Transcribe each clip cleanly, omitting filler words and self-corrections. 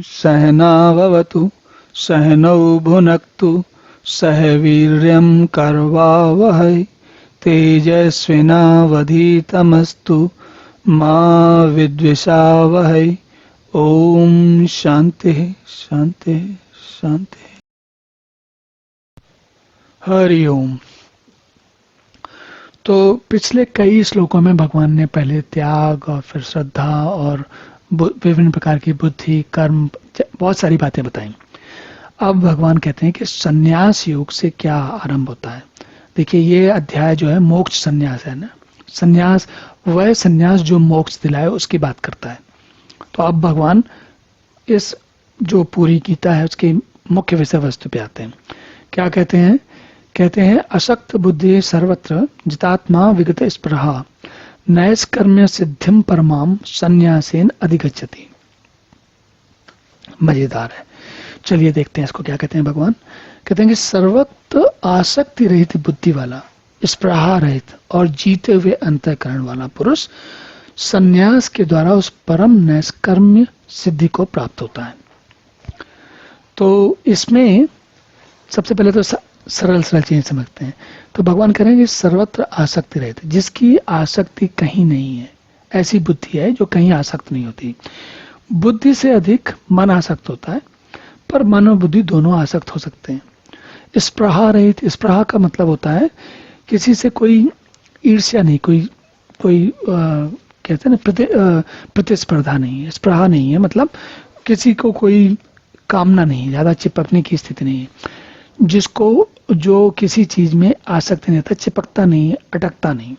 सहनाववतु सहनौ भुनक्तु सह वीर्यं करवावहै तेजस्विनावधीतमस्तु मा विद्विषावहै। ओम शांति शांति शांति। हरि ओम। तो पिछले कई श्लोकों में भगवान ने पहले त्याग और फिर श्रद्धा और विभिन्न प्रकार की बुद्धि कर्म बहुत सारी बातें बताई। अब भगवान कहते हैं कि संन्यास योग से क्या आरंभ होता है। देखिए ये अध्याय जो है मोक्ष संन्यास है ना, संन्यास वह संन्यास जो मोक्ष दिलाए उसकी बात करता है। तो अब भगवान इस जो पूरी गीता है उसके मुख्य विषय वस्तु पे आते हैं। क्या कहते हैं? कहते हैं अशक्त बुद्धि सर्वत्र जितात्मा विगत स्पृहा नैष्कर्म्य सिद्धिम परमाम संन्यासेन अधिगच्छति। मजेदार है, चलिए देखते हैं इसको क्या कहते हैं भगवान। कहते हैं कि सर्वत्र आसक्ति रहित बुद्धि वाला, स्पृहा रहित और जीते हुए अंतःकरण वाला पुरुष संन्यास के द्वारा उस परम नैष्कर्म्य सिद्धि को प्राप्त होता है। तो इसमें सबसे पहले तो सरल चीजें समझते हैं। तो भगवान कह रहे हैं कि सर्वत्र आसक्ति रहित, जिसकी आसक्ति कहीं नहीं है, ऐसी बुद्धि है जो कहीं आसक्त नहीं होती। बुद्धि से अधिक मन आसक्त होता है, पर मन और बुद्धि दोनों आसक्त हो सकते हैं। स्पृहा रहित, स्पृहा का मतलब होता है किसी से कोई ईर्ष्या नहीं, कोई कहते हैं ना प्रतिस्पर्धा नहीं है। स्पृहा नहीं है मतलब किसी को कोई कामना नहीं, ज्यादा चिपकने की स्थिति नहीं है। जिसको जो किसी चीज में आसक्ति नहीं रहता, चिपकता नहीं, अटकता नहीं।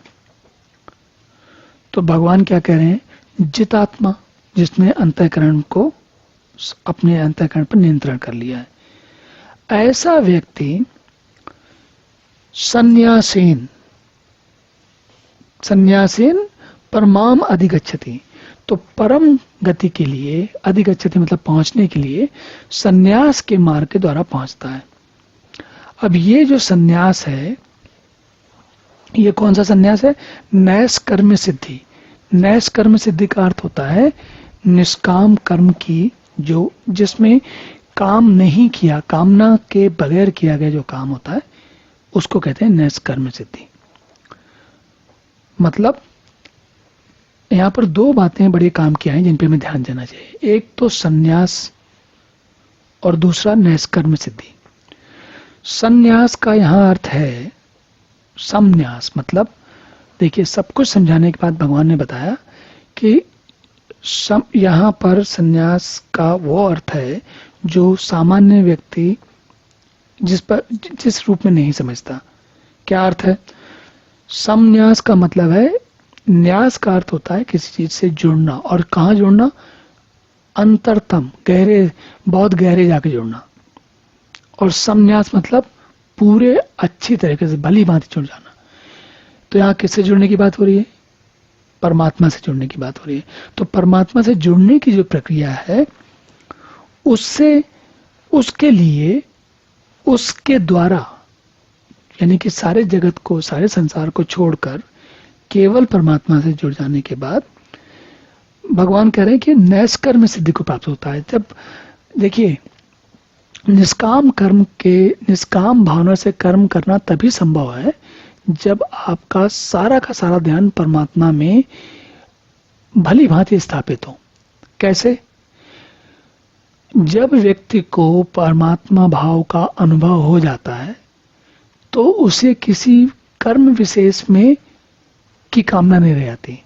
तो भगवान क्या कह रहे हैं? जितात्मा, जिसने अंतःकरण को, अपने अंतःकरण पर नियंत्रण कर लिया है, ऐसा व्यक्ति संन्यासेन परमाम अधिगच्छति। तो परम गति के लिए, अधिगच्छति मतलब पहुंचने के लिए, संन्यास के मार्ग के द्वारा पहुंचता है। अब ये जो संन्यास है, ये कौन सा संन्यास है? नैष्कर्म्य सिद्धि। नैष्कर्म्य सिद्धि का अर्थ होता है निष्काम कर्म की, जो जिसमें काम नहीं किया, कामना के बगैर किया गया जो काम होता है उसको कहते हैं नैष्कर्म्य सिद्धि। मतलब यहां पर दो बातें बड़े काम की आई जिन पे हमें ध्यान देना चाहिए। एक तो संन्यास और दूसरा नैष्कर्म्य सिद्धि। संन्यास का यहां अर्थ है संन्यास, मतलब देखिए सब कुछ समझाने के बाद भगवान ने बताया कि यहां पर संन्यास का वो अर्थ है जो सामान्य व्यक्ति जिस रूप में नहीं समझता। क्या अर्थ है? संन्यास का मतलब है, न्यास का अर्थ होता है किसी चीज से जुड़ना, और कहां जुड़ना? अंतरतम, गहरे, बहुत गहरे जाके जुड़ना। और संन्यास मतलब पूरे अच्छी तरीके से भली भांति जुड़ जाना। तो यहां किससे जुड़ने की बात हो रही है? परमात्मा से जुड़ने की बात हो रही है। तो परमात्मा से जुड़ने की जो प्रक्रिया है उससे, उसके लिए, उसके द्वारा, यानी कि सारे जगत को, सारे संसार को छोड़कर केवल परमात्मा से जुड़ जाने के बाद भगवान कह रहे हैं कि नैष्कर्म्य सिद्धि को प्राप्त होता है। जब देखिए निष्काम कर्म के, निष्काम भावना से कर्म करना तभी संभव है जब आपका सारा का सारा ध्यान परमात्मा में भली भांति स्थापित हो। कैसे? जब व्यक्ति को परमात्मा भाव का अनुभव हो जाता है तो उसे किसी कर्म विशेष में की कामना नहीं रह जाती।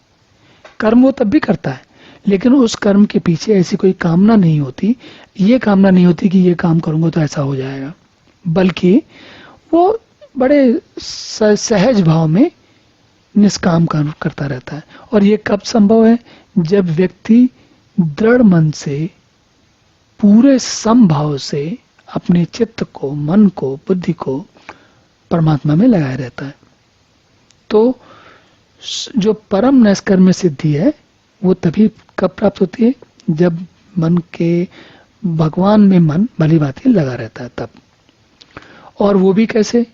कर्म वो तब भी करता है, लेकिन उस कर्म के पीछे ऐसी कोई कामना नहीं होती, ये कामना नहीं होती कि ये काम करूंगा तो ऐसा हो जाएगा, बल्कि वो बड़े सहज भाव में निष्काम कर्म करता रहता है। और ये कब संभव है? जब व्यक्ति दृढ़ मन से, पूरे समभाव से अपने चित्त को, मन को, बुद्धि को परमात्मा में लगाए रहता है। तो जो परम नैष्कर्म्य सिद्धि है वो तभी कब प्राप्त होती है? जब मन के, भगवान में मन भली भांति लगा रहता है तब। और वो भी कैसे?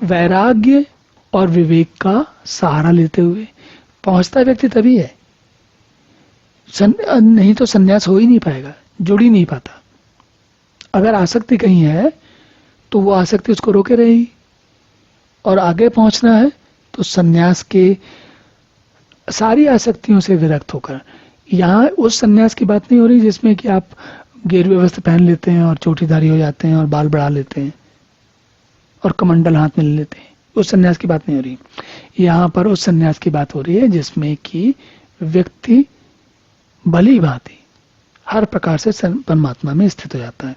वैराग्य और विवेक का सहारा लेते हुए पहुंचता व्यक्ति तभी है, नहीं तो संन्यास हो ही नहीं पाएगा। जुड़ ही नहीं पाता। अगर आसक्ति कहीं है तो वो आसक्ति उसको रोके रहेगी, और आगे पहुंचना है तो सन्यास के सारी आसक्तियों से विरक्त होकर। यहाँ उस सन्यास की बात नहीं हो रही जिसमें कि आप गेरुए वस्त्र पहन लेते हैं और चोटीदारी हो जाते हैं और बाल बढ़ा लेते हैं और कमंडल हाथ में ले लेते हैं, उस सन्यास की बात नहीं हो रही। यहाँ पर उस सन्यास की बात हो रही है जिसमें कि व्यक्ति भली भांति हर प्रकार से परमात्मा में स्थित हो जाता है।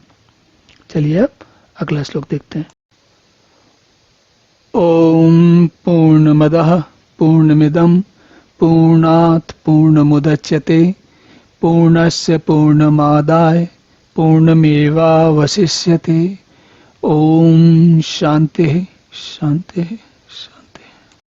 चलिए अब अगला श्लोक देखते हैं। ओम पूर्णमदः पूर्णमिदं पूर्णात् पूर्णमुदच्यते पूर्णस्य पूर्णमादाय पूर्णमेवावशिष्यते। ओम शांति शांति।